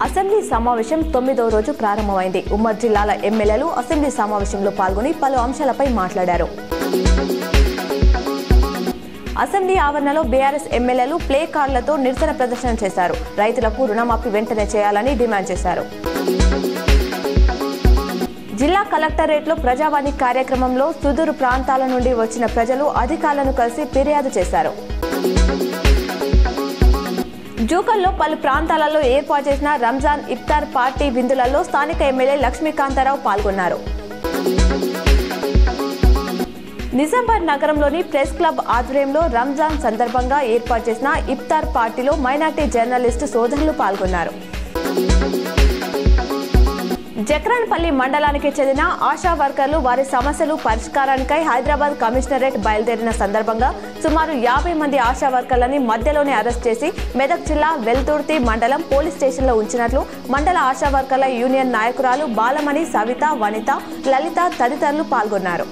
Assembly సమావేశం 9వ రోజు ప్రారంభమైంది. ఉమ్మడి జిల్లాల ఎమ్మెల్యేలు అసెంబ్లీ సమావేశంలో పాల్గొని పలు అంశాలపై మాట్లాడారు. అసెంబ్లీ ఆవరణలో బీఆర్ఎస్ ఎమ్మెల్యేలు ప్లే కార్డులతో నిరసన ప్రదర్శన చేశారు. రైతులకు రుణమాఫీ వెంటనే చేయాలని డిమాండ్ చేశారు. జిల్లా కలెక్టరేట్లో ప్రజావాణి కార్యక్రమంలో సుదూరు ప్రాంతాల నుండి వచ్చిన ప్రజలు అధికారులను కలిసి ఫిర్యాదు చేశారు. జూకల్లో పలు ప్రాంతాలలో ఏర్పాటు చేసిన రంజాన్ ఇఫ్తార్ పార్టీ విందులలో స్థానిక ఎమ్మెల్యే లక్ష్మీకాంతారావు పాల్గొన్నారు. నిజామాబాద్ నగరంలోని ప్రెస్ క్లబ్ ఆధ్వర్యంలో రంజాన్ సందర్భంగా ఏర్పాటు చేసిన ఇఫ్తార్ పార్టీలో మైనార్టీ జర్నలిస్టు సోదరులు పాల్గొన్నారు. జక్రాన్పల్లి మండలానికి చెందిన ఆశా వర్కర్లు వారి సమస్యలు పరిష్కారానికై హైదరాబాద్ కమిషనరేట్ బయలుదేరిన సందర్భంగా సుమారు 50 మంది ఆశా వర్కర్లని మధ్యలోనే అరెస్ట్ చేసి మెదక్ జిల్లా వెల్తుర్తి మండలం పోలీస్ స్టేషన్లో ఉంచినట్లు మండల ఆశా వర్కర్ల యూనియన్ నాయకురాలు బాలమణి, సవిత, వనిత, లలిత తదితరులు పాల్గొన్నారు.